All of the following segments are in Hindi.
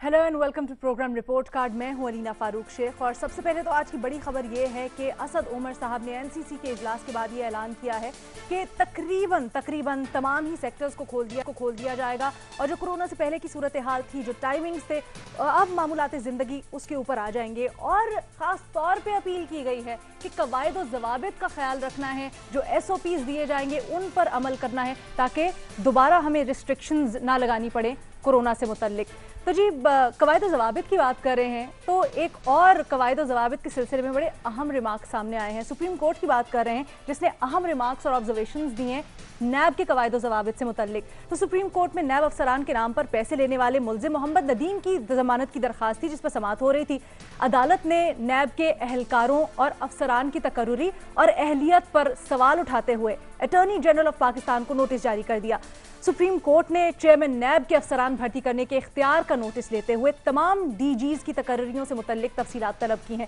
Hello and welcome to program report card. मैं हूं अलीना फारूक शेख और सबसे पहले तो आज की बड़ी खबर ये है कि असद उमर साहब ने एनसीसी के इजलास के बाद ये ऐलान किया है कि तकरीबन तमाम ही सेक्टर्स को खोल दिया जाएगा और जो कोरोना से पहले की सूरत हाल थी, जो टाइमिंग्स थे, अब मामूलात ज़िंदगी उसके ऊपर आ जाएंगे। और ख़ास तौर पर अपील की गई है कि कवायद और ज़वाबित का ख्याल रखना है, जो SOPs दिए जाएंगे उन पर अमल करना है ताकि दोबारा हमें रिस्ट्रिक्शंस ना लगानी पड़े कोरोना से मुतल्लिक। तो जी कवायद ज़वाबित की बात कर रहे हैं तो एक और कवायद ज़वाबित के सिलसिले में बड़े अहम रिमार्क्स सामने आए हैं। सुप्रीम कोर्ट की बात कर रहे हैं जिसने अहम रिमार्क्स और ऑब्जर्वेशंस दिए हैं नैब के कवायद ज़वाबित से मुतल्लिक। तो सुप्रीम कोर्ट में नैब अफसरान के नाम पर पैसे लेने वाले मुल्ज़िम मोहम्मद नदीम की जमानत की दरख्वास्त थी जिस पर समाअत हो रही थी। अदालत ने नैब के एहलकारों और अफसरान की तकर्रुरी और अहलियत पर सवाल उठाते हुए अटॉर्नी जनरल ऑफ पाकिस्तान को नोटिस जारी कर दिया। सुप्रीम कोर्ट ने चेयरमैन नैब के अफसरान भर्ती करने के इख्तियार का नोटिस लेते हुए तमाम DGs की तकर्रियों से मुतल्लिक तफसीलात तलब की हैं।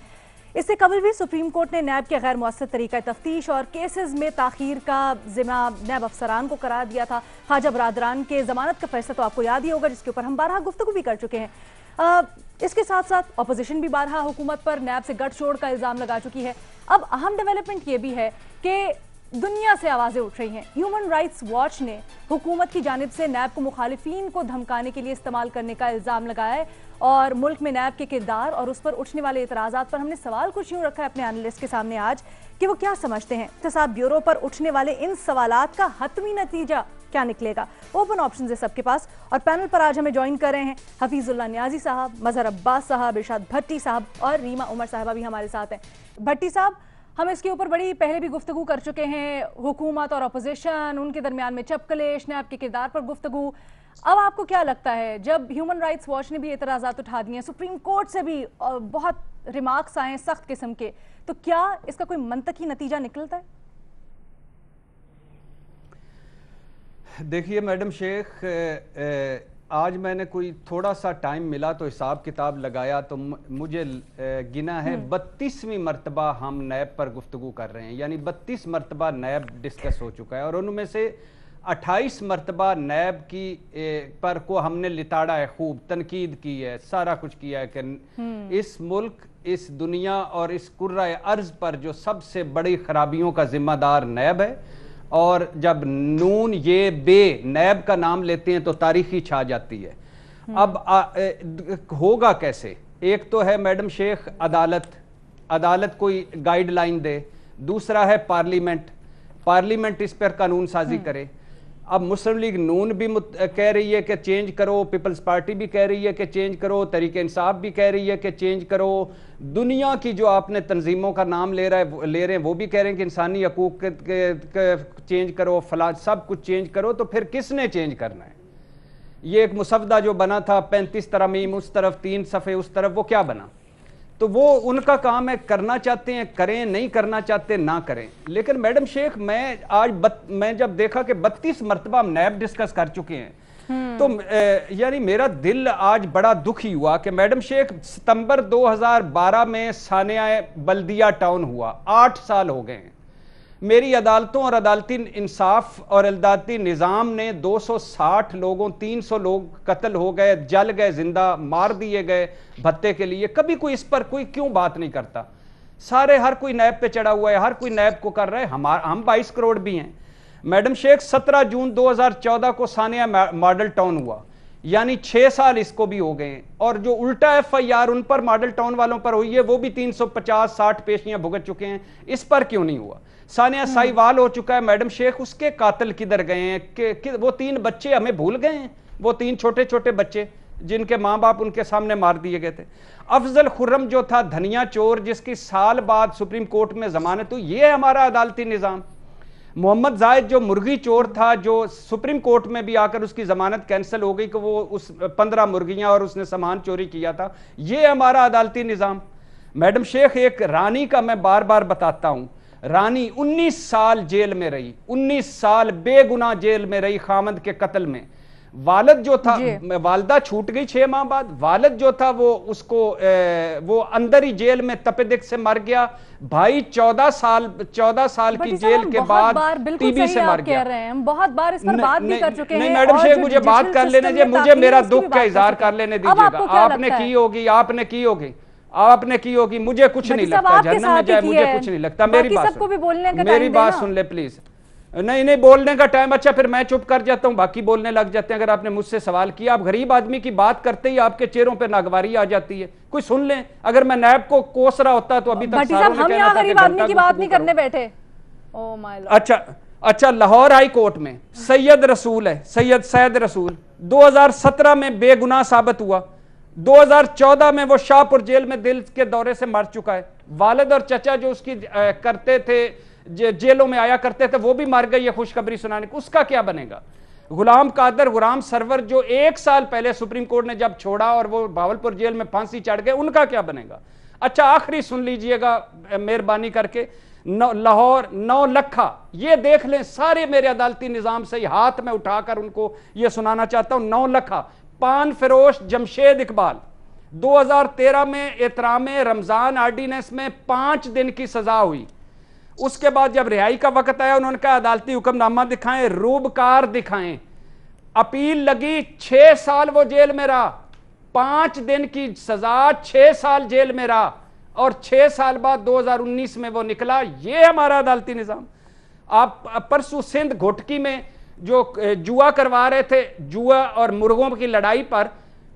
इससे कबल भी सुप्रीम कोर्ट ने नैब के गैर मुअस्सर तरीका तफ्तीश और केसेस में ताखीर का जिम्मा नैब अफसरान को करार दिया था। ख्वाजा बरादरान के जमानत का फैसला तो आपको याद ही होगा जिसके ऊपर हम बारहा गुफ्तगू भी कर चुके हैं। इसके साथ साथ अपोजिशन भी बारहा हुकूमत पर नैब से गठजोड़ का इल्ज़ाम लगा चुकी है। अब अहम डेवलपमेंट ये भी है कि दुनिया से आवाज़ें उठ रही हैं। ह्यूमन राइट्स वॉच ने हुकूमत की जानिब से नैब को मुखालिफिन को धमकाने के लिए इस्तेमाल करने का इल्ज़ाम लगाया है और मुल्क में नैब के किरदार और उस पर उठने वाले इतराज़ात पर हमने सवाल कुछ यूँ रखा है अपने एनालिस्ट के सामने आज कि वो क्या समझते हैं एहतसाब ब्यूरो पर उठने वाले इन सवालात का हतमी नतीजा क्या निकलेगा। ओपन ऑप्शन है सबके पास और पैनल पर आज हमें ज्वाइन कर रहे हैं हफीजुल्लाह नियाजी साहब, मजहर अब्बास साहब, इरशाद भट्टी साहब और रीमा उमर साहबा भी हमारे साथ हैं। भट्टी साहब, हम इसके ऊपर बड़ी पहले भी गुफ्तगू कर चुके हैं, हुकूमत और अपोजिशन उनके दरमियान में चपकलेश, नैब के किरदार पर गुफ्तगू। अब आपको क्या लगता है जब ह्यूमन राइट्स वॉच ने भी एतराज़ात उठा दिए, सुप्रीम कोर्ट से भी बहुत रिमार्क्स आए सख्त किस्म के, तो क्या इसका कोई मंतकी नतीजा निकलता है? देखिए मैडम शेख, आज मैंने कोई थोड़ा सा टाइम मिला तो हिसाब किताब लगाया तो मुझे गिना है 32वीं मरतबा हम नैब पर गुफ्तगू कर रहे हैं, यानी 32 मरतबा नैब डिस्कस हो चुका है और उनमें से 28 मरतबा नैब की पर को हमने लिताड़ा है, खूब तनकीद की है, सारा कुछ किया है कि इस मुल्क, इस दुनिया और इस कुर्रा अर्ज पर जो सबसे बड़ी खराबियों का जिम्मेदार नैब है। और जब नून ये बे नैब का नाम लेते हैं तो तारीखी छा जाती है। अब होगा कैसे? एक तो है मैडम शेख अदालत कोई गाइडलाइन दे, दूसरा है पार्लियामेंट इस पर कानून साजी करे। अब मुस्लिम लीग नून भी कह रही है कि चेंज करो, पीपल्स पार्टी भी कह रही है कि चेंज करो, तहरीक इंसाफ भी कह रही है कि चेंज करो, दुनिया की जो आपने तंजीमों का नाम ले रहे हैं वो भी कह रहे हैं कि इंसानी हकूक के चेंज करो, फला सब कुछ चेंज करो। तो फिर किसने चेंज करना है? ये एक मुसवदा जो बना था 35 तरमीम उस तरफ 3 सफ़े उस तरफ, वो क्या बना? तो वो उनका काम है, करना चाहते हैं करें, नहीं करना चाहते ना करें। लेकिन मैडम शेख मैं जब देखा कि 32 मरतबा हम नैब डिस्कस कर चुके हैं तो यानी मेरा दिल आज बड़ा दुखी हुआ कि मैडम शेख सितंबर 2012 में सानिया बल्दिया टाउन हुआ, 8 साल हो गए हैं। मेरी अदालतों और अदालती इंसाफ और अदालती निज़ाम ने 260 लोगों, 300 लोग कत्ल हो गए, जल गए, जिंदा मार दिए गए भत्ते के लिए। कभी कोई इस पर कोई क्यों बात नहीं करता? हर कोई नैब पे चढ़ा हुआ है, हर कोई नैब को कर रहा है। हम 22 करोड़ भी हैं। मैडम शेख 17 जून 2014 को सानिया मॉडल टाउन हुआ, यानी 6 साल इसको भी हो गए हैं। और जो उल्टा FIR उन पर मॉडल टाउन वालों पर हुई है वो भी 350-60 पेशियां भुगत चुके हैं। इस पर क्यों नहीं हुआ? सानिया साहिवाल हो चुका है मैडम शेख, उसके कातिल किधर गए हैं? कि वो 3 बच्चे हमें भूल गए हैं, वो 3 छोटे छोटे बच्चे जिनके माँ बाप उनके सामने मार दिए गए थे। अफजल खुर्रम जो था धनिया चोर, जिसकी साल बाद सुप्रीम कोर्ट में जमानत हुई, ये है हमारा अदालती निज़ाम। मोहम्मद जायद जो मुर्गी चोर था, जो सुप्रीम कोर्ट में भी आकर उसकी जमानत कैंसिल हो गई कि वो उस 15 मुर्गियां और उसने सामान चोरी किया था, ये हमारा अदालती निज़ाम। मैडम शेख एक रानी का मैं बार बार बताता हूं, रानी 19 साल जेल में रही, 19 साल बेगुनाह जेल में रही खामद के कत्ल में। वालिद जो था, वालदा छूट गई 6 माह बाद, वालिद जो था वो उसको वो अंदर ही जेल में तपेदिक से मर गया। भाई 14 साल की जेल के बाद टीबी से मर गया। हम बहुत बार इस पर बात भी कर चुके हैं। नहीं मैडम शेख, मुझे बात कर लेने दीजिए, मुझे मेरा दुख का इजहार कर लेने दीजिएगा। आपने की होगी, आपने की होगी, मुझे कुछ नहीं लगता, जहन्नम में जाए मुझे कुछ नहीं लगता। मेरी बात सुन ले प्लीज। नहीं बोलने का टाइम, अच्छा फिर मैं चुप कर जाता हूं, बाकी बोलने लग जाते हैं। अगर आपने मुझसे सवाल किया, आप गरीब आदमी की बात करते ही आपके चेहरों पे नागवारी आ जाती है। कोई सुन ले, अगर मैं नैब को कोस रहा होता तो अभी तक हम यहाँ गरीब आदमी की बात नहीं करने बैठे। Oh my Lord. अच्छा लाहौर हाई कोर्ट में सैयद रसूल है, सैयद रसूल 2017 में बेगुनाह साबित हुआ। 2014 में वो शाहपुर जेल में दिल के दौरे से मर चुका है। वालिद और चचा जो उसकी करते थे, जेलों में आया करते थे, वो भी मर गए ये खुशखबरी सुनाने को। उसका क्या बनेगा? गुलाम कादर, गुलाम सरवर जो 1 साल पहले सुप्रीम कोर्ट ने जब छोड़ा और वो भावलपुर जेल में फांसी चढ़ गए, उनका क्या बनेगा? अच्छा आखिरी सुन लीजिएगा मेहरबानी करके, लाहौर 9 लखा, ये देख लें सारे मेरे अदालती निजाम से हाथ में उठाकर उनको ये सुनाना चाहता हूं। 9 लखा पान फरोश जमशेद इकबाल 2013 में एहतराम रमजान आर्डिनेंस में 5 दिन की सजा हुई। उसके बाद जब रिहाई का वक्त आया, उन्होंने कहा अदालती हुक्मनामा दिखाएं, रूबकार दिखाएं। अपील लगी, 6 साल वो जेल में रहा, 5 दिन की सजा, 6 साल जेल में रहा, और 6 साल बाद 2019 में वो निकला। ये हमारा अदालती निजाम। आप परसों सिंध घोटकी में जो जुआ करवा रहे थे, जुआ और मुर्गों की लड़ाई पर,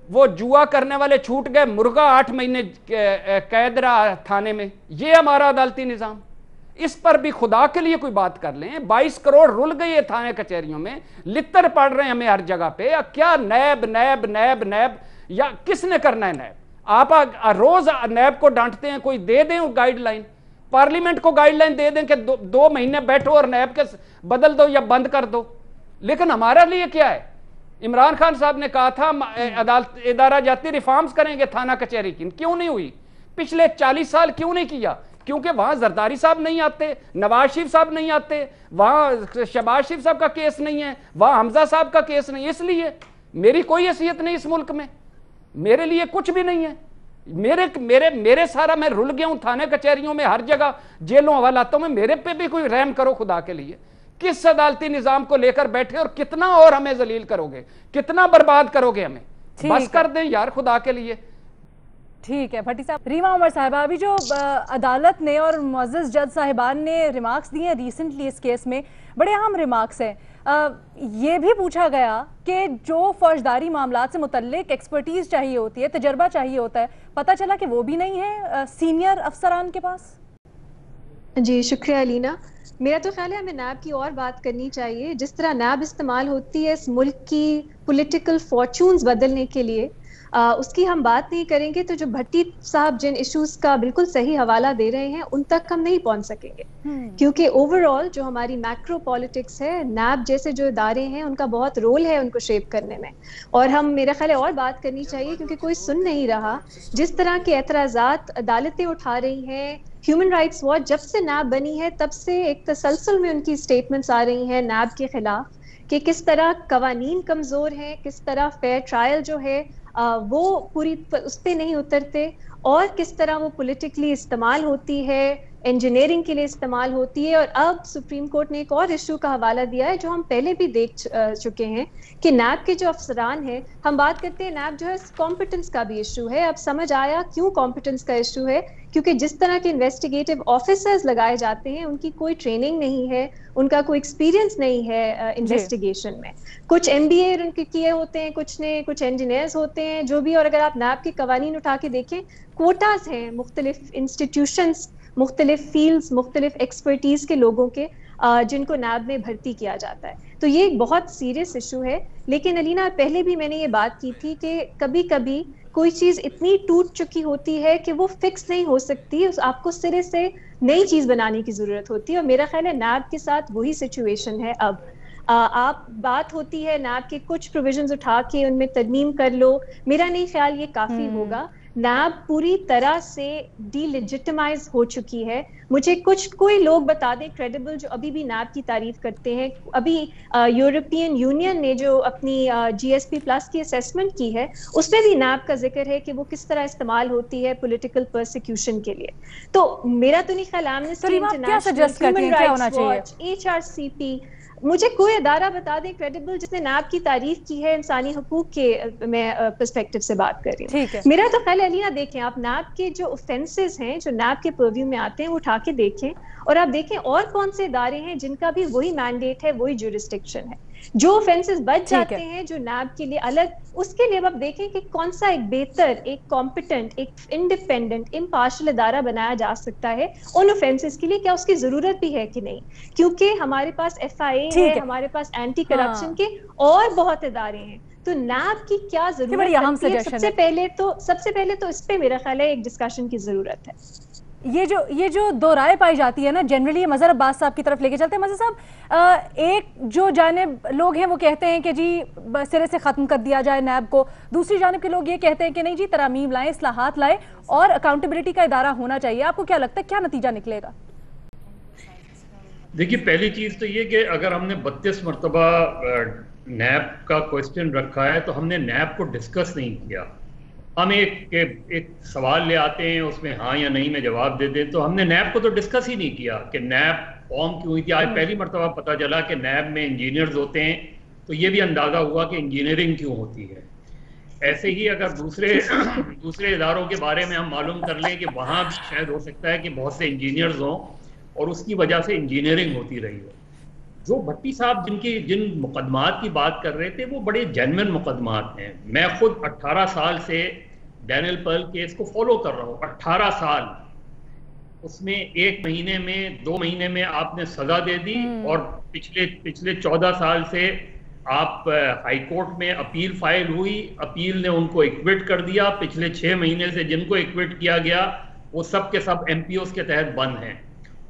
वो जुआ करने वाले छूट गए, मुर्गा 8 महीने कैद रहा थाने में। ये हमारा अदालती निजाम। इस पर भी खुदा के लिए कोई बात कर लें। 22 करोड़ रुल गई है थाने कचहरियों में, लित्तर पड़ रहे हैं हमें हर जगह पे। क्या नैब नैब नैब नैब, या किसने करना है नैब? आप रोज नैब को डांटते हैं, कोई दे दें गाइडलाइन, पार्लियामेंट को गाइडलाइन दे दें कि 2 महीने बैठो और नैब के बदल दो या बंद कर दो। लेकिन हमारे लिए क्या है? इमरान खान साहब ने कहा था अदालत इदारा जाती रिफॉर्म्स करेंगे थाना कचहरी की, क्यों नहीं हुई? पिछले 40 साल क्यों नहीं किया? क्योंकि वहां जरदारी साहब नहीं आते, नवाज शरीफ साहब नहीं आते, वहां शहबाज शरीफ साहब का केस नहीं है, वहां हमजा साहब का केस नहीं। इसलिए मेरी कोई हैसियत नहीं इस मुल्क में, मेरे लिए कुछ भी नहीं है। मेरे सारा मैं रुल गया हूं थाने कचहरियों में, हर जगह जेलों हवालातों में। मेरे पे भी कोई रहम करो खुदा के लिए। किस अदालती निजाम को लेकर बैठे और कितना और हमें जलील करोगे, कितना बर्बाद करोगे हमें? बस कर दें यार खुदा के लिए। ठीक है भट्टी साहब। रीमा उमर साहिबा, अभी जो अदालत ने और मुअज़्ज़ज़ जज साहिबान ने रिमार्क्स दिए हैं रिसेंटली इस केस में, बड़े अहम रिमार्क्स हैं। ये भी पूछा गया कि जो फौजदारी मामलात से मुतल्लिक एक्सपर्टीज चाहिए होती है, तजर्बा चाहिए होता है, पता चला कि वो भी नहीं है सीनियर अफसरान के पास। जी शुक्रिया अलीना। मेरा तो ख्याल है हमें नैब की और बात करनी चाहिए। जिस तरह नैब इस्तेमाल होती है इस मुल्क की पॉलिटिकल फॉर्चून्स बदलने के लिए, उसकी हम बात नहीं करेंगे तो जो भट्टी साहब जिन इश्यूज का बिल्कुल सही हवाला दे रहे हैं उन तक हम नहीं पहुंच सकेंगे, क्योंकि ओवरऑल जो हमारी मैक्रो पॉलिटिक्स है, नैब जैसे जो इदारे हैं उनका बहुत रोल है उनको शेप करने में। और हम मेरा ख्याल है और बात करनी चाहिए, क्योंकि कोई सुन नहीं रहा। जिस तरह के एतराज़ात अदालतें उठा रही हैं, ह्यूमन राइट्स वॉच जब से नैब बनी है तब से एक तसलसल में उनकी स्टेटमेंट्स आ रही हैं नैब के खिलाफ कि किस तरह कवानीन कमज़ोर हैं, किस तरह फेयर ट्रायल जो है वो पूरी उस पर नहीं उतरते, और किस तरह वो पॉलिटिकली इस्तेमाल होती है, इंजीनियरिंग के लिए इस्तेमाल होती है। और अब सुप्रीम कोर्ट ने एक और इशू का हवाला दिया है जो हम पहले भी देख चुके हैं कि नैब के जो अफसरान हैं, हम बात करते हैं नैब जो है कॉम्पिटेंस का भी इशू है। अब समझ आया क्यों कॉम्पिटेंस का इशू है, क्योंकि जिस तरह के इन्वेस्टिगेटिव ऑफिसर्स लगाए जाते हैं उनकी कोई ट्रेनिंग नहीं है, उनका कोई एक्सपीरियंस नहीं है इन्वेस्टिगेशन में। कुछ MBA उनके किए होते हैं, कुछ इंजीनियर्स होते हैं जो भी। और अगर आप नैब के कवानीन उठा के देखें, कोटाज हैं मुख्तलिफ इंस्टीट्यूशंस, मुख्तलिफ फील्ड्स, मुख्तलिफ एक्सपर्टीज के लोगों के जिनको नैब में भर्ती किया जाता है। तो ये एक बहुत सीरियस इशू है। लेकिन अलीना, पहले भी मैंने ये बात की थी कि कभी कभी कोई चीज़ इतनी टूट चुकी होती है कि वो फिक्स नहीं हो सकती, आपको सिरे से नई चीज़ बनाने की ज़रूरत होती है। और मेरा ख्याल है नैब के साथ वही सिचुएशन है। अब आप बात होती है नैब के कुछ प्रोविजंस उठा के उनमें तरमीम कर लो, मेरा नहीं ख्याल ये काफ़ी होगा। नैब पूरी तरह से डीलेजिटिमाइज हो चुकी है। मुझे कोई लोग बता दें क्रेडिबल जो अभी भी नैब की तारीफ करते हैं। अभी यूरोपियन यूनियन ने जो अपनी GSP प्लस की असेसमेंट की है उसमें भी नैब का जिक्र है कि वो किस तरह इस्तेमाल होती है पॉलिटिकल परसिक्यूशन के लिए। तो मेरा तो नहीं ख्याल amnesty international, human rights watch, HRCP, मुझे कोई अदारा बता दें क्रेडिबल जिसने नैब की तारीफ की है इंसानी हुकूक के, मैं पर्सपेक्टिव से बात कर रही हूँ। मेरा तो ख्याल अलीना देखें आप नैब के जो ऑफेंसेस हैं जो नैब के पर्व्यू में आते हैं वो उठा के देखें और आप देखें और कौन से इदारे हैं जिनका भी वही मैंडेट है, वही जुरिस्डिक्शन है। जो ऑफेंसेस बच जाते हैं जो नैब के लिए अलग, उसके लिए अब देखें कि कौन सा एक बेहतर, एक कॉम्पिटेंट, एक इंडिपेंडेंट, इम्पार्शियल इदारा बनाया जा सकता है उन ऑफेंसेस के लिए। क्या उसकी जरूरत भी है कि नहीं, क्योंकि हमारे पास FIA है, हमारे पास एंटी करप्शन के और बहुत इदारे हैं। तो नैब की क्या जरूरत है? सबसे पहले तो इस पे मेरा ख्याल है एक डिस्कशन की जरूरत है। ये जो दो राय पाई जाती है ना जनरली, मजहर अब्बास साहब की तरफ लेके चलते हैं। मजहर साहब, एक जो जानिब लोग हैं वो कहते हैं कि जी सिरे से ख़त्म कर दिया जाए नैब को, दूसरी जानिब के लोग ये कहते हैं कि नहीं जी तरमीम लाएं, इस्लाहात लाएं और अकाउंटेबिलिटी का इदारा होना चाहिए। आपको क्या लगता है क्या नतीजा निकलेगा? देखिए, पहली चीज़ तो ये कि अगर हमने 32 मरतबा नैब का क्वेश्चन रखा है तो हमने नैब को डिस्कस नहीं किया। हम एक सवाल ले आते हैं, उसमें हाँ या नहीं में जवाब दे दें, तो हमने नैब को तो डिस्कस ही नहीं किया कि नैब फॉर्म क्यों हुई थी। आज पहली मरतबा पता चला कि नैब में इंजीनियर्स होते हैं, तो ये भी अंदाज़ा हुआ कि इंजीनियरिंग क्यों होती है। ऐसे ही अगर दूसरे इदारों के बारे में हम मालूम कर लें कि वहाँ भी शायद हो सकता है कि बहुत से इंजीनियर्स हों और उसकी वजह से इंजीनियरिंग होती रही हो। जो भट्टी साहब जिन मुकदमात की बात कर रहे थे वो बड़े जेन्युइन मुकदमात हैं। मैं खुद 18 साल से डैनियल पर्ल केस को फॉलो कर रहा हूँ, 18 साल। उसमें 1 महीने में 2 महीने में आपने सजा दे दी और पिछले 14 साल से आप हाई कोर्ट में अपील फाइल हुई, अपील ने उनको एक्विट कर दिया। पिछले 6 महीने से जिनको एक्विट किया गया वो सब के सब MPOs के तहत बंद हैं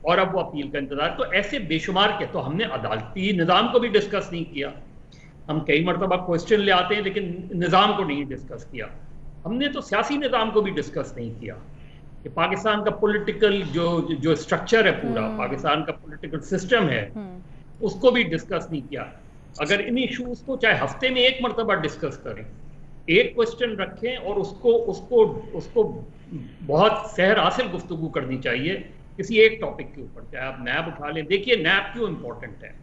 और अब वो अपील का इंतजार। तो ऐसे बेशुमार के, तो हमने अदालती निज़ाम को भी डिस्कस नहीं किया। हम कई मरतबा क्वेश्चन ले आते हैं लेकिन निज़ाम को नहीं डिस्कस किया। हमने तो सियासी निज़ाम को भी डिस्कस नहीं किया कि पाकिस्तान का पॉलिटिकल जो स्ट्रक्चर है पूरा, पाकिस्तान का पॉलिटिकल सिस्टम है, उसको भी डिस्कस नहीं किया। अगर इन इशूज़ को चाहे हफ्ते में 1 मरतबा डिस्कस करें, एक क्वेश्चन रखें और उसको बहुत सहर हासिल गुफ्तगू करनी चाहिए किसी एक टॉपिक के ऊपर। चाहे आप नैब उठा लें। देखिए नैब क्यों इंपॉर्टेंट है।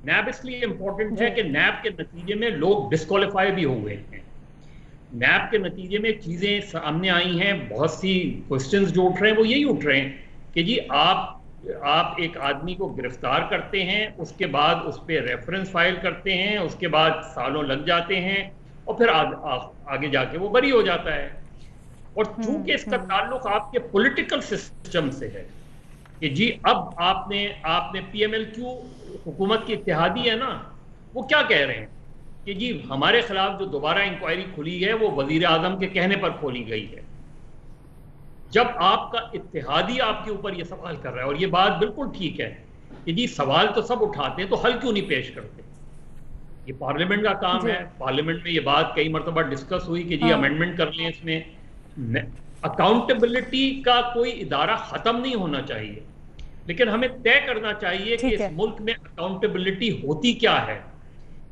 नैब इसलिए इंपॉर्टेंट है कि नैब के नतीजे में लोग डिस्क्वालीफाई भी हुए हैं। नैब के नतीजे में चीज़ें सामने आई हैं, बहुत सी क्वेश्चंस जो उठ रहे हैं वो यही उठ रहे हैं कि जी आप एक आदमी को गिरफ्तार करते हैं, उसके बाद उस पर रेफरेंस फाइल करते हैं, उसके बाद सालों लग जाते हैं और फिर आगे जाके वो बरी हो जाता है। और चूंकि इसका ताल्लुक आपके पॉलिटिकल सिस्टम से है कि जी अब आपने PMLQ हुकूमत की इत्तेहादी है ना, वो क्या कह रहे हैं कि जी हमारे खिलाफ जो दोबारा इंक्वायरी खुली है वो वजीर आजम के कहने पर खोली गई है। जब आपका इत्तेहादी आपके ऊपर ये सवाल कर रहा है, और ये बात बिल्कुल ठीक है कि जी सवाल तो सब उठाते हैं तो हल क्यों नहीं पेश करते। ये पार्लियामेंट का काम है। पार्लियामेंट में ये बात कई मरतबा डिस्कस हुई कि जी अमेंडमेंट कर लें। इसमें अकाउंटेबिलिटी का कोई इदारा खत्म नहीं होना चाहिए, लेकिन हमें तय करना चाहिए कि इस मुल्क में अकाउंटेबिलिटी होती क्या है,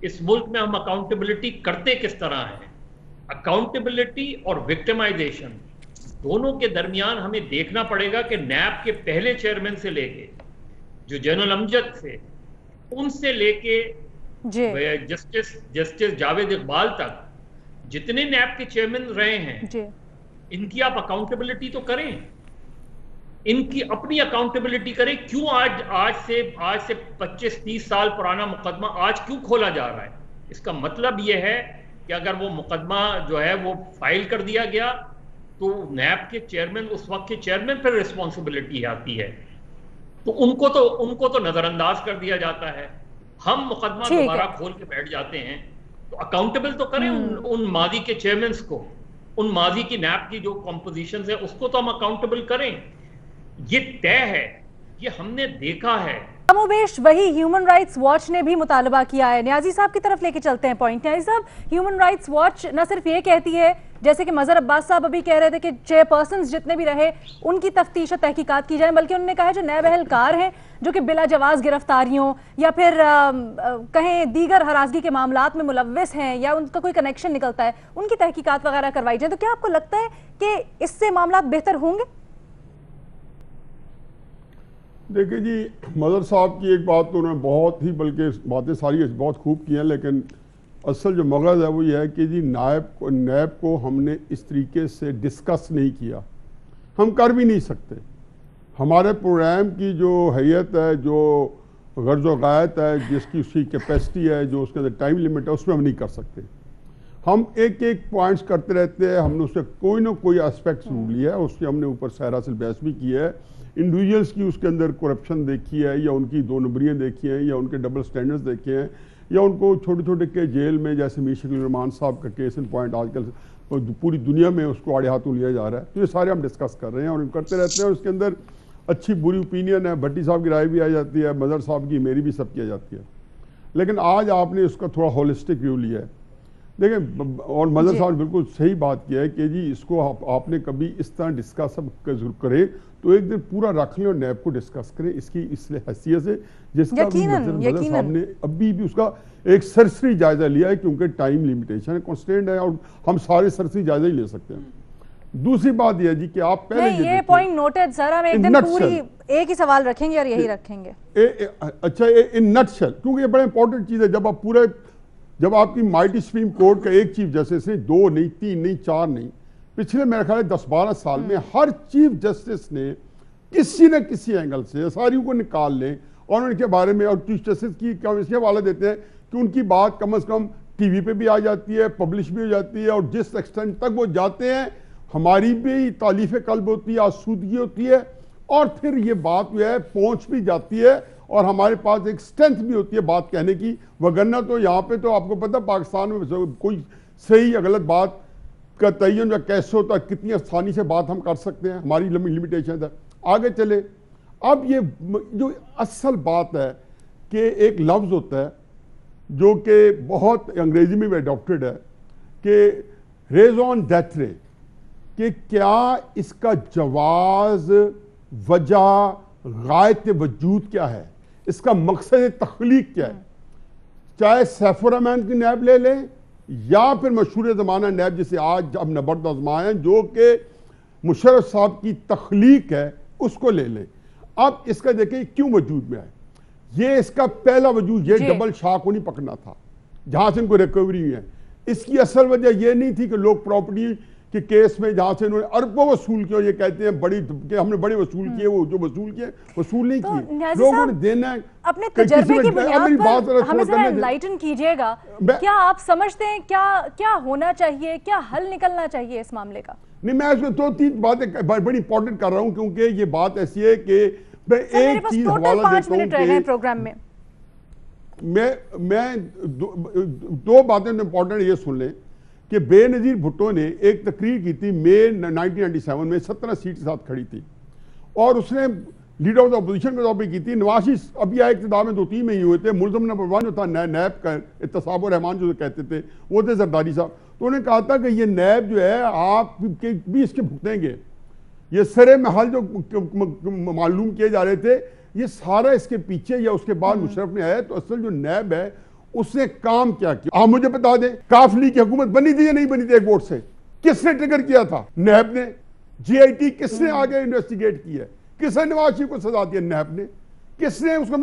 इस मुल्क में हम अकाउंटेबिलिटी करते किस तरह हैं। अकाउंटेबिलिटी और विक्टिमाइजेशन दोनों के दरमियान हमें देखना पड़ेगा कि नैब के पहले चेयरमैन से लेके जो जनरल अमजद थे, उनसे लेके जस्टिस जावेद इकबाल तक जितने नैब के चेयरमैन रहे हैं, इनकी आप अकाउंटेबिलिटी तो करें, इनकी अपनी अकाउंटेबिलिटी करें। क्यों आज से 25-30 साल पुराना मुकदमा आज क्यों खोला जा रहा है? इसका मतलब यह है कि अगर वो मुकदमा जो है वो फाइल कर दिया गया तो नैब के चेयरमैन, उस वक्त के चेयरमैन पर रिस्पॉन्सिबिलिटी आती है, तो उनको तो नजरअंदाज कर दिया जाता है। हम मुकदमा दोबारा खोल के बैठ जाते हैं, तो अकाउंटेबल तो करें उन माजी के चेयरमैन को, उन माजी की नैब की जो कॉम्पोजिशन है उसको तो हम अकाउंटेबल करें। ये तय है, ये हमने देखा है कमोबेश वही ह्यूमन राइट्स वॉच ने भी मुतालबा किया है। न्याजी साहब की तरफ लेके चलते हैं पॉइंट। न्याजी साहब, ह्यूमन राइट्स वॉच न सिर्फ ये कहती है, जैसे कि मजहर अब्बास साहब अभी कह रहे थे कि चेयरपर्सन जितने भी रहे उनकी तफ्तीश और तहकीकात की जाए, बल्कि उन्होंने कहा है जो नए अहलकार हैं जो कि बिला जवाज गिरफ्तारियों या फिर कहें दीगर हरासगी के मामलात में मुलव्विस हैं या उनका कोई कनेक्शन निकलता है, उनकी तहकीकात वगैरह करवाई जाए। तो क्या आपको लगता है कि इससे मामलात बेहतर होंगे? देखिए जी, मदर साहब की एक बात तो उन्होंने बहुत ही, बल्कि बातें सारी बहुत खूब की हैं, लेकिन असल जो मगज़ है वो ये है कि जी नैब को हमने इस तरीके से डिस्कस नहीं किया, हम कर भी नहीं सकते। हमारे प्रोग्राम की जो हैयत है, जो गर्ज व गायत है, जिसकी उसकी कैपेसिटी है, जो उसके अंदर टाइम लिमिट है, उसमें हम नहीं कर सकते। हम एक एक पॉइंट्स करते रहते हैं। हमने उससे कोई ना कोई एस्पेक्ट ढूंढ लिया है, उसके हमने ऊपर सहरा से बहस भी की है। इंडिविजुअल्स की उसके अंदर करप्शन देखी है, या उनकी दो नंबरियाँ देखी हैं, या उनके डबल स्टैंडर्ड्स देखे हैं, या उनको छोटे छोटे के जेल में, जैसे मीर शकील रहमान साहब का केस इन पॉइंट आजकल पूरी दुनिया में उसको आड़े हाथों लिया जा रहा है। तो ये सारे हम डिस्कस कर रहे हैं और करते रहते हैं। और उसके अंदर अच्छी बुरी ओपिनियन है, भट्टी साहब की राय भी आ जाती है, मदर साहब की, मेरी भी, सब की आ जाती है। लेकिन आज आपने उसका थोड़ा होलिस्टिक व्यू लिया है। देखें, और मदर साहब बिल्कुल सही बात किया है कि जी इसको आपने कभी इस तरह डिस्कस करें तो एक दिन पूरा रख लें और नैब को डिस्कस करें इसकी इसलिए हैसियत से, जिसका मदर साहब ने अभी भी उसका एक सरसरी जायजा लिया है, क्योंकि टाइम लिमिटेशन है, कॉन्स्टेंट है, और हम सारे सरसरी जायजा ही ले सकते हैं। दूसरी बात यह जी कि आप पहले ये पॉइंट नोटेड सर, हम एक दिन पूरी एक ही सवाल रखेंगे और यही रखेंगे। अच्छा, इन नटशेल, क्योंकि ये बड़ा इंपॉर्टेंट चीज है। जब आपकी माइटी सुप्रीम कोर्ट का एक चीफ जस्टिस ने, 2 नहीं, 3 नहीं, 4 नहीं, पिछले मेरे ख्याल 10-12 साल में हर चीफ जस्टिस ने किसी न किसी एंगल से सारियों को निकाल लें और उनके बारे में, और चीफ जस्टिस की इसके हवाले देते हैं कि उनकी बात कम से कम टीवी पे भी आ जाती है, पब्लिश भी हो जाती है, और जिस एक्सटेंट तक वो जाते हैं हमारी भी तालीफ कल्ब होती है, आसूदगी होती है, और फिर ये बात जो है पहुंच भी जाती है और हमारे पास एक स्ट्रेंथ भी होती है बात कहने की। वगरना तो यहाँ पे तो आपको पता पाकिस्तान में कोई सही या गलत बात का तयन या कैसे होता है, कितनी आसानी से बात हम कर सकते हैं, हमारी लिमिटेशन है। आगे चले, अब ये जो असल बात है कि एक लफ्ज़ होता है जो कि बहुत अंग्रेजी में भी अडॉप्टेड है कि रेज़ॉन डेट्रे, कि क्या इसका जवाज़, वजह, गायत वजूद क्या है, इसका मकसद तख्लीक क्या है। चाहे सैफुर रहमान की नैब ले लें या फिर मशहूर ज़माना नैब जिसे आज अब नबर्द आजमाएं, जो कि मुशर्रफ साहब की तख्लीक है, उसको ले लें। अब इसका देखें क्यों वजूद में आए। ये इसका पहला वजूद ये डबल शाह को नहीं पकड़ना था जहां से इनको रिकवरी हुई है। इसकी असल वजह यह नहीं थी कि लोग प्रॉपर्टी के केस में जहां से इन्होंने अरबों वसूल किया, ये कहते हैं बड़ी कि हमने बड़े वसूल किए, वो जो वसूल किए वसूल नहीं किए, लोगों ने देना है। अपने तजर्बे की बुनियाद पर हमें जरा एनलाइटन कीजिएगा, क्या आप समझते हैं क्या होना चाहिए, क्या हल निकलना चाहिए इस मामले का? नहीं, मैं इसमें 2-3 बातें बड़ी इंपॉर्टेंट कर रहा हूं, क्योंकि ये बात ऐसी है कि मैं एक चीज हवाला देता हूं प्रोग्राम में मैं दो बातें इंपॉर्टेंट ये सुन लें कि बेनज़ीर भुट्टो ने एक तकरीर की थी मई 1997 में, 17 सीट के साथ खड़ी थी, और उसने लीडर ऑफ द अपोजिशन के तौर पर की थी। नवाज अभी आए इक़्तिदार में 2-3 में ही हुए थे। मुल्ज़म नंबर 1 जो था नैब का, इत्तेसाब रहमान जो कहते थे, वो थे जरदारी साहब। तो उन्होंने कहा था कि ये नैब जो है आप भी इसके भुगतेंगे। ये सरे महल जो मालूम किए जा रहे थे, ये सारा इसके पीछे या उसके बाद मुशर्रफ ने आया। तो असल जो नैब है उसने काम क्या किया, आप मुझे बता दें। काफ लीग की हुकूमत बनी थी या नहीं बनी थी एक वोट से? किसने ट्रिगर किया था? नैब ने। GIT किसने आगे इन्वेस्टिगेट किया? किसने नवाज शरीफ को सजा दी? नैब ने। किसने उसको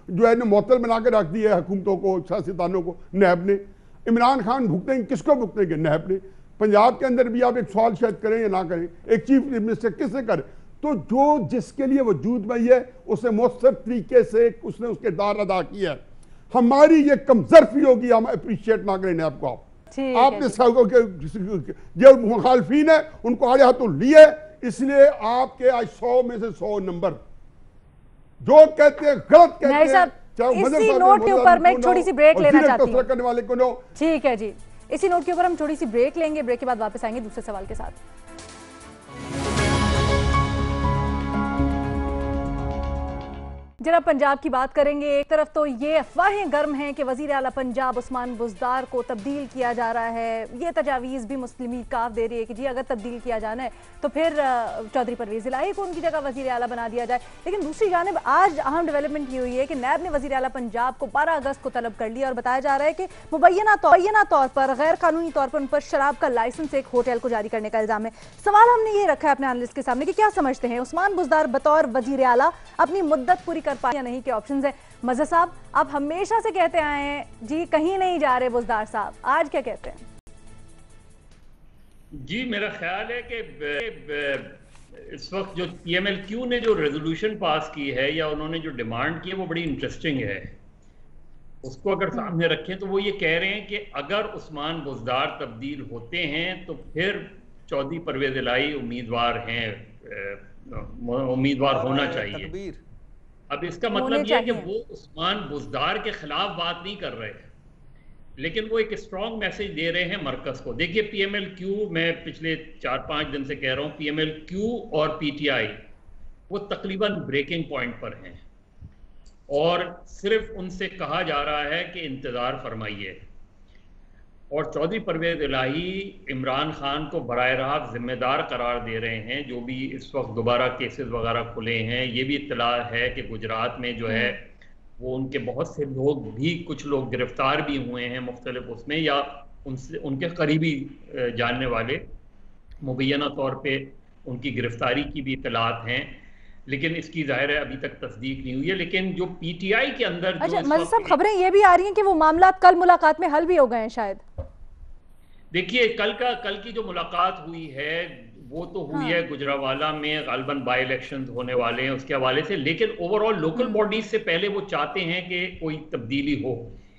जो है मुअत्तल बना के रख दिया हुकूमतों को, सियासतदानों को? नैब ने। इमरान खान भुगतेंगे, किसको भुगतेंगे? नैब ने। पंजाब के अंदर भी आप एक सवाल शायद करें या ना करें, एक चीफ मिनिस्टर किसने करे? तो जो जिसके लिए वजूद में है उसने मौसर तरीके से उसने उसके दार अदा किया है। हमारी ये कमजोरी होगी, हम अप्रिशिएट ना करें आपको। आपने जो मुखालफीन है उनको आगे हाथों लिए, इसलिए आपके आज 100 में से 100 नंबर जो कहते हैं गलत कहते हैं। इसी नोट के ऊपर मैं एक छोटी सी ब्रेक लेना चाहती हूं। करने वाले को ठीक है जी, इसी नोट के ऊपर हम छोटी सी ब्रेक लेंगे। ब्रेक के बाद वापस आएंगे दूसरे सवाल के साथ। जरा पंजाब की बात करेंगे। एक तरफ तो ये अफवाहें गर्म हैं कि वजीर आला पंजाब उस्मान बुज़दार को तब्दील किया जा रहा है। ये तजावीज़ भी मुस्लिम लीग काफ दे रही है कि जी अगर तब्दील किया जाना है तो फिर चौधरी परवेज़ इलाही को उनकी जगह वजीर आला बना दिया जाए। लेकिन दूसरी जानिब आज अहम डेवलपमेंट ये हुई है कि नैब ने वजीर आला पंजाब को 12 अगस्त को तलब कर लिया और बताया जा रहा है कि मुबैना तौर पर गैर कानूनी तौर पर उन पर शराब का लाइसेंस एक होटल को जारी करने का इल्जाम है। सवाल हमने ये रखा है अपने एनालिस्ट के सामने कि क्या समझते हैं उस्मान बुज़दार बतौर वजीर आला अपनी मुद्दत पूरी कर पाए या नहीं के ऑप्शंस है। मज़हर साहब, आप हमेशा से कहते आए हैं जी कहीं नहीं जा रहे बुज़दार साहब, आज क्या कहते हैं? जी मेरा ख्याल है कि इस वक्त जो PMLQ ने जो रेजोल्यूशन पास की है या उन्होंने जो डिमांड की है वो बड़ी इंटरेस्टिंग है। उसको अगर सामने रखें तो वो ये कह रहे हैं कि अगर उस्मान बुज़दार तब्दील होते हैं तो फिर चौधरी परवेज़ इलाही उम्मीदवार हैं, उम्मीदवार होना चाहिए। अब इसका मतलब यह है कि वो उस्मान बुज़दार के खिलाफ बात नहीं कर रहे, लेकिन वो एक स्ट्रॉन्ग मैसेज दे रहे हैं मरकज को। देखिए PMLQ, मैं पिछले 4-5 दिन से कह रहा हूँ, PMLQ और PTI वो तकरीबन ब्रेकिंग पॉइंट पर हैं और सिर्फ उनसे कहा जा रहा है कि इंतज़ार फरमाइए। और चौधरी परवेज़ इलाही इमरान खान को बराह रास्त जिम्मेदार करार दे रहे हैं। जो भी इस वक्त दोबारा केसेस वगैरह खुले हैं, ये भी इत्तला है कि गुजरात में जो है वो उनके बहुत से लोग भी, कुछ लोग गिरफ्तार भी हुए हैं मुख्तलिफ उसमें, या उनसे उनके करीबी जानने वाले मुबैना तौर पे उनकी गिरफ्तारी की भी इत्तलात हैं। लेकिन इसकी जाहिर है अभी तक तस्दीक नहीं हुई है। लेकिन जो PTI के अंदर अच्छा मज़हर साहब, खबरें ये भी आ रही हैं कि वो मामला कल मुलाकात में हल भी हो गए हैं शायद। देखिए कल की जो मुलाकात हुई है वो तो हुई है गुजरावाला में, गालबन बाई इलेक्शन होने वाले हैं उसके हवाले से। लेकिन ओवरऑल लोकल बॉडीज से पहले वो चाहते हैं कि कोई तब्दीली हो।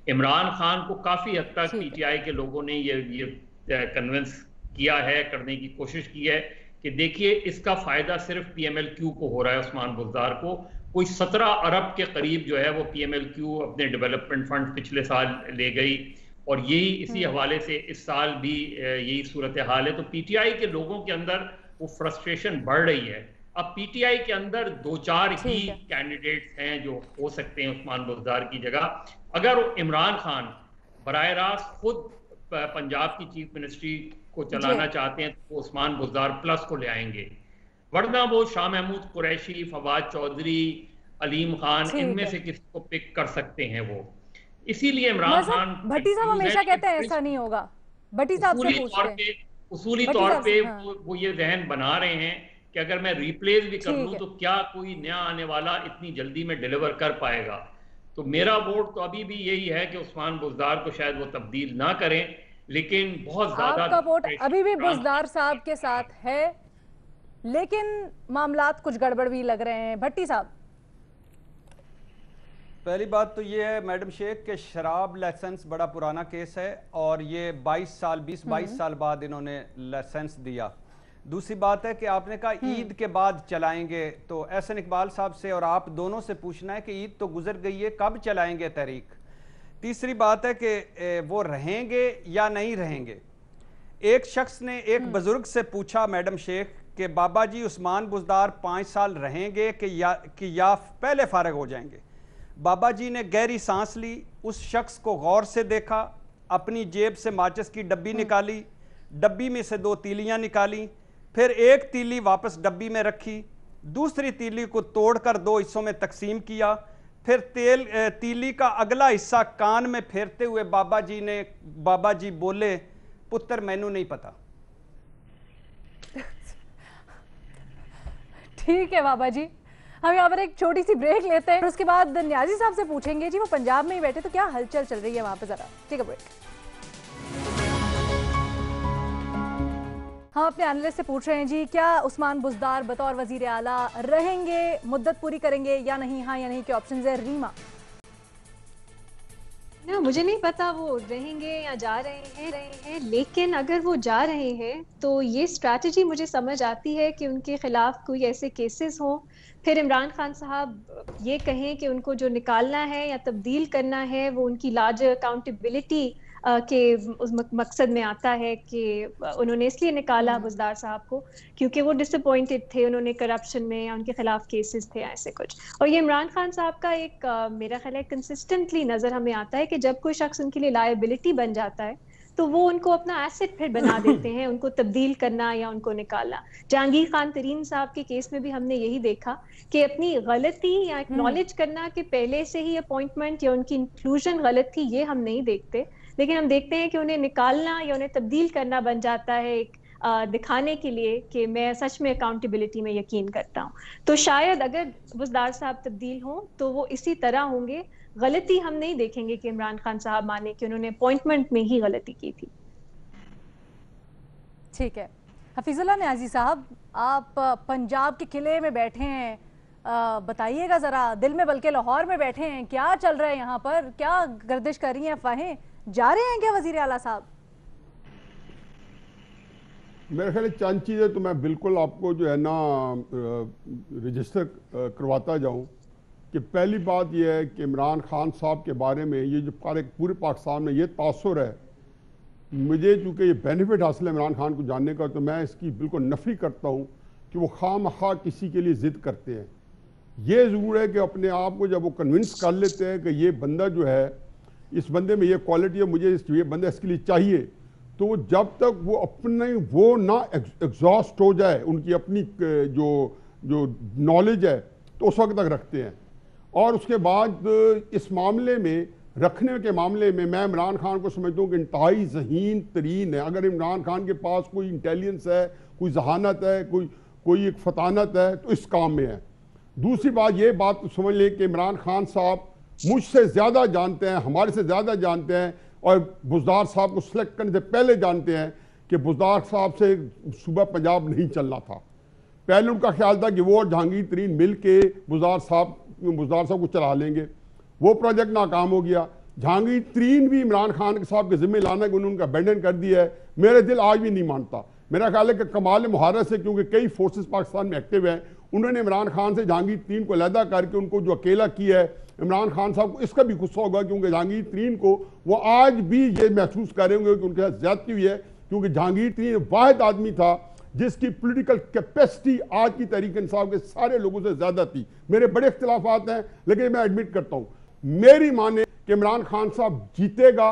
इमरान खान को काफी हद तक PTI के लोगों ने ये कन्विंस किया है, करने की कोशिश की है कि देखिए इसका फायदा सिर्फ PMLQ को हो रहा है, उस्मान बुज़दार को। कोई 17 अरब के करीब जो है वो PMLQ अपने डेवलपमेंट फंड पिछले साल ले गई और यही इसी हवाले से इस साल भी यही सूरत हाल है। तो PTI के लोगों के अंदर वो फ्रस्ट्रेशन बढ़ रही है। अब PTI के अंदर 2-4 ही कैंडिडेट्स हैं जो हो सकते हैं उस्मान बुज़दार की जगह। अगर इमरान खान बराह रास्त खुद पंजाब की चीफ मिनिस्ट्री को चलाना चाहते हैं तो उस्मान बुज़दार प्लस को ले आएंगे, वरना वो शाह महमूद कुरैशी, फवाद चौधरी, अलीम खान, इनमें से किसी को पिक कर सकते हैं वो। इसीलिए इमरान खान, भट्टी साहब हमेशा कहते हैं ऐसा नहीं होगा। भट्टी साहब से पूछते हैं, उसूली तौर पे वो ये जहन बना रहे हैं कि अगर मैं रिप्लेस भी कर लूं तो क्या कोई नया आने वाला इतनी जल्दी में डिलीवर कर पाएगा। तो मेरा वोट तो अभी भी यही है कि उस्मान बुज़दार को शायद वो तब्दील ना करें, लेकिन बहुत ज्यादा आपका वोट अभी भी बुज़दार साहब के साथ है, लेकिन मामलात कुछ गड़बड़ भी लग रहे हैं। भट्टी साहब, पहली बात तो ये है मैडम शेख के शराब लाइसेंस बड़ा पुराना केस है और ये 20-22 साल बाद इन्होंने लाइसेंस दिया। दूसरी बात है कि आपने कहा ईद के बाद चलाएंगे, तो एहसन इकबाल साहब से और आप दोनों से पूछना है कि ईद तो गुजर गई है, कब चलाएंगे तहरीक। तीसरी बात है कि वो रहेंगे या नहीं रहेंगे। एक शख्स ने एक बुजुर्ग से पूछा मैडम शेख कि बाबा जी उस्मान बुज़दार 5 साल रहेंगे कि या पहले फारग हो जाएंगे। बाबा जी ने गहरी सांस ली, उस शख्स को गौर से देखा, अपनी जेब से माचिस की डब्बी निकाली, डब्बी में से 2 तीलियां निकाली, फिर एक तीली वापस डब्बी में रखी, दूसरी तीली को तोड़कर 2 हिस्सों में तकसीम किया, फिर तीली का अगला हिस्सा कान में फेरते हुए बाबा जी बोले, पुत्र मैनू नहीं पता। ठीक है बाबा जी, हम यहाँ पर एक छोटी सी ब्रेक लेते हैं, उसके बाद न्याजी साहब से पूछेंगे जी वो पंजाब में ही बैठे तो क्या हलचल चल रही है वहां पे, जरा ठीक है ब्रेक। हम अपने एनालिस्ट से पूछ रहे हैं जी क्या उस्मान बुज़दार बतौर वजीर आला रहेंगे, मुद्दत पूरी करेंगे या नहीं, हाँ या नहीं के ऑप्शंस है। रीमा, ना मुझे नहीं पता वो रहेंगे या जा रहे हैं, लेकिन अगर वो जा रहे हैं तो ये स्ट्रैटेजी मुझे समझ आती है कि उनके खिलाफ कोई ऐसे केसेस हों, फिर इमरान खान साहब ये कहें कि उनको जो निकालना है या तब्दील करना है वो उनकी लार्जर अकाउंटेबिलिटी के उस मकसद में आता है कि उन्होंने इसलिए निकाला बुज़दार साहब को क्योंकि वो डिसअपॉइंटेड थे, उन्होंने करप्शन में या उनके खिलाफ केसेस थे ऐसे कुछ। और ये इमरान खान साहब का एक मेरा ख्याल है कंसिस्टेंटली नजर हमें आता है कि जब कोई शख्स उनके लिए लायबिलिटी बन जाता है तो वो उनको अपना एसेट फिर बना देते हैं, उनको तब्दील करना या उनको निकालना। जहांगीर खान तरीन साहब के केस में भी हमने यही देखा कि अपनी गलती या एक्नॉलेज करना कि पहले से ही अपॉइंटमेंट या उनकी इंक्लूजन गलत थी, ये हम नहीं देखते, लेकिन हम देखते हैं कि उन्हें निकालना या उन्हें तब्दील करना बन जाता है एक दिखाने के लिए कि मैं सच में अकाउंटेबिलिटी में यकीन करता हूँ। तो शायद अगर बुज़दार साहब तब्दील हों तो वो इसी तरह होंगे। गलती हम नहीं देखेंगे कि इमरान खान साहब माने कि उन्होंने अपॉइंटमेंट में ही गलती की थी। ठीक है, हफीजुल्लाह नियाज़ी साहब, आप पंजाब के किले में बैठे हैं, बताइएगा जरा, दिल में बल्कि लाहौर में बैठे हैं, क्या चल रहा है यहाँ पर? क्या गर्दिश कर रही हैं अफवाहें? जा रहे हैं क्या वजीर आला साहब? मेरे ख्याल चंद चीज़ें तो मैं बिल्कुल आपको जो है ना रजिस्टर करवाता जाऊं कि पहली बात यह है कि इमरान खान साहब के बारे में ये जो पूरे पाकिस्तान में ये तासुर है, मुझे चूँकि ये बेनिफिट हासिल है इमरान खान को जानने का, तो मैं इसकी बिल्कुल नफ़ी करता हूँ कि वो खामखा किसी के लिए ज़िद करते हैं। ये ज़रूर है कि अपने आप को जब वो कन्विंस कर लेते हैं कि ये बंदा जो है, इस बंदे में ये क्वालिटी है, मुझे ये बंदा इसके लिए चाहिए, तो जब तक वो अपने वो ना एग्जॉस्ट हो जाए उनकी अपनी जो नॉलेज है, तो उस वक्त तक रखते हैं। और उसके बाद इस मामले में रखने के मामले में मैं इमरान खान को समझता हूँ कि इंतहाई ज़हीन तरीन है। अगर इमरान खान के पास कोई इंटेलिजेंस है, कोई जहानत है, कोई एक फतानत है, तो इस काम में है। दूसरी बात ये बात समझ लें कि इमरान खान साहब मुझसे ज़्यादा जानते हैं, हमारे से ज़्यादा जानते हैं, और बुज़दार साहब को सिलेक्ट करने से पहले जानते हैं कि बुज़दार साहब से सुबह पंजाब नहीं चलना था। पहले उनका ख्याल था कि वो और जहांगीर तरीन मिल के बुज़दार साहब को चला लेंगे। वो प्रोजेक्ट नाकाम हो गया। जहांगीर तरीन भी इमरान खान साहब के ज़िम्मे लाना कि उन्होंने उनका अबैंडन कर दिया है, मेरा दिल आज भी नहीं मानता। मेरा ख्याल है कि कमाल मुहारत से, क्योंकि कई फोर्सेस पाकिस्तान में एक्टिव हैं, उन्होंने इमरान खान से जहांगीर तरीन को अलहदा करके उनको जो अकेला किया है, इमरान खान साहब को इसका भी गुस्सा होगा, क्योंकि जहांगीर तरीन को वो आज भी ये महसूस कर रहे होंगे कि उनके साथ ज्यादती हुई है, क्योंकि जहांगीर तरीन वाहिद आदमी था जिसकी पॉलिटिकल कैपेसिटी आज की तहरीक इंसाफ के सारे लोगों से ज्यादा थी। मेरे बड़े इख्तिलाफात हैं, लेकिन मैं एडमिट करता हूँ, मेरी माने कि इमरान खान साहब जीतेगा,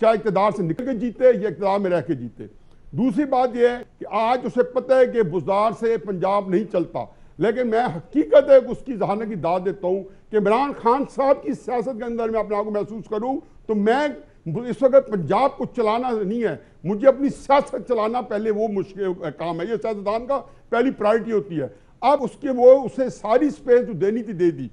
चाहे इक़्तिदार से निकल के जीते या इक़्तिदार में रह के जीते। दूसरी बात यह है कि आज उसे पता है कि बुज़दार से पंजाब नहीं चलता, लेकिन मैं हकीकत है उसकी जहानत की दाद देता हूँ कि इमरान खान साहब की सियासत के अंदर मैं अपने आप को महसूस करूँ, तो मैं इस वक्त पंजाब को चलाना नहीं है, मुझे अपनी सियासत चलाना पहले वो मुश्किल काम है। ये सियासतदान का पहली प्रायोरिटी होती है। अब उसके वो उसे सारी स्पेस जो देनी थी दे दी,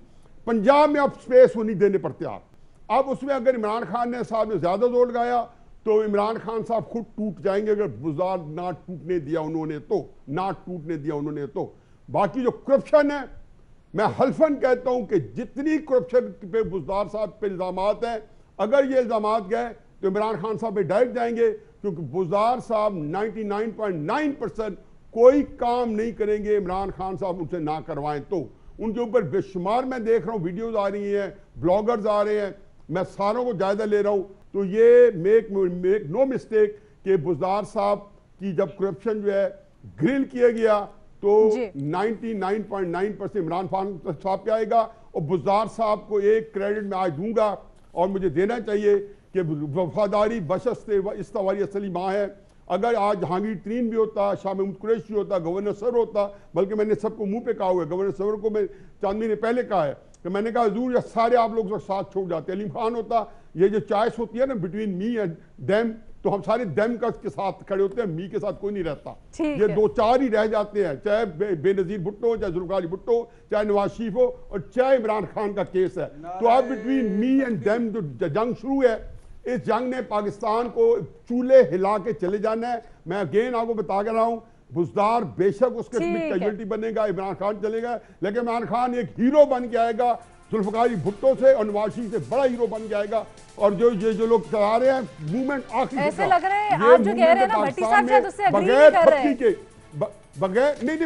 पंजाब में अब स्पेस वो नहीं देने पर तैयार। अब उसमें अगर इमरान खान ने साहब ने ज्यादा जोर लगाया तो इमरान खान साहब खुद टूट जाएंगे, अगर बुज़दार ना टूटने दिया उन्होंने तो। बाकी जो करप्शन है, मैं हल्फन कहता हूं कि जितनी करप्शन पे बुज़दार साहब पे इल्जामात हैं, अगर ये इल्जामात गए तो इमरान खान साहब पे डायरेक्ट जाएंगे, क्योंकि बुज़दार साहब 99.9% कोई काम नहीं करेंगे इमरान खान साहब उनसे ना करवाएं तो। उनके ऊपर बेशुमार मैं देख रहा हूं वीडियोज आ रही हैं, ब्लॉगर्स आ रहे हैं, मैं सारों को जायजा ले रहा हूं। तो ये मेक नो मिस्टेक कि बुज़दार साहब की जब करप्शन जो है ग्रिल किया गया तो 99.9% इमरान खान साहब पे आएगा। और बुज़दार साहब को एक क्रेडिट मैं आज दूंगा और मुझे देना चाहिए कि वफादारी बशस्ते इस्तवारी असली माँ है। अगर आज जहांगीर तरीन भी होता, शाह महमूद कुरैशी होता, गवर्नर सर होता, बल्कि मैंने सबको मुंह पे कहा हुआ है, गवर्नर सर को मैं चांद महीने पहले कहा है कि मैंने कहा हजूर सारे आप लोग साथ छोड़ जाते। अलीम खान होता, ये जो चॉइस होती है ना बिटवीन मी एंड देम, तो हम सारे देम का के साथ खड़े होते हैं, मी के साथ कोई नहीं रहता। ये दो चार ही रह जाते हैं, चाहे बेनजीर भुट्टो, चाहे जुल्फ़िकार भुट्टो, चाहे नवाज शरीफ हो और चाहे इमरान खान का केस है। तो अब बिटवीन मी एंड देम जो जंग शुरू है, इस जंग ने पाकिस्तान को चूल्हे हिला के चले जाना है। मैं अगेन आपको बता के रहा हूं, बुज़दार बेशक उसके कैजुअलिटी बनेगा, इमरान खान चलेगा, लेकिन इमरान खान एक हीरो बन के आएगा, जुल्फ़िकार भुट्टो से और नवाज शरीफ से बड़ा हीरो बन के आएगा। और जो लोग चला रहे हैं मूवमेंट आखिरी ऐसे लग रहा है आप जो कह रहे हैं ना भट्टी साहब शायद उससे एग्री नहीं कर रहे हैं। बगैर नहीं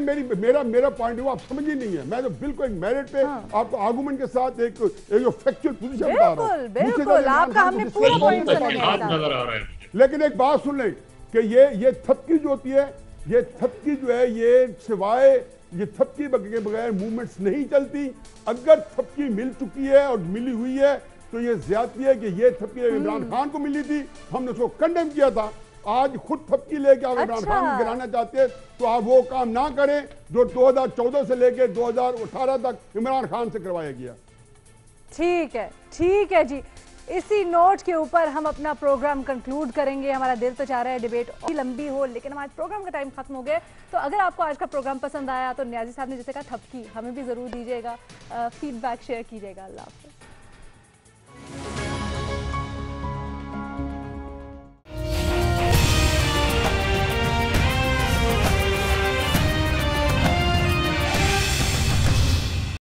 मेरा पॉइंट वो आप समझ ही नहीं है। मैं तो बिल्कुल एक मेरिट पे आपको आर्गुमेंट के साथ एक जो फैक्चुअल पोजीशन बता रहा हूं। बिल्कुल आपका हमने पूरा पॉइंट सुना। लेकिन एक बात सुन लें कि ये थपकी जो होती है, ये थपकी जो है ये सिवाय ये थपकी के बगैर मूवमेंट्स नहीं चलती। अगर थपकी मिल चुकी है और मिली हुई है तो ये ज्यादती है कि ये थपकी इमरान खान को मिली थी, हमने उसको कंडेम किया था। आज खुद थपकी लेके आप इमरान खान को गिराना चाहते हैं तो आप वो काम ना करें जो 2014 से लेके 2018 तक इमरान खान से करवाया गया। ठीक है जी। इसी नोट के ऊपर हम अपना प्रोग्राम कंक्लूड करेंगे। हमारा दिल तो चाह रहा है डिबेट और लंबी हो, लेकिन हमारे प्रोग्राम का टाइम खत्म हो गया। तो अगर आपको आज का प्रोग्राम पसंद आया तो न्याजी साहब ने जैसे कहा थपकी हमें भी जरूर दीजिएगा, फीडबैक शेयर कीजिएगा। अल्लाह हाफ़िज़।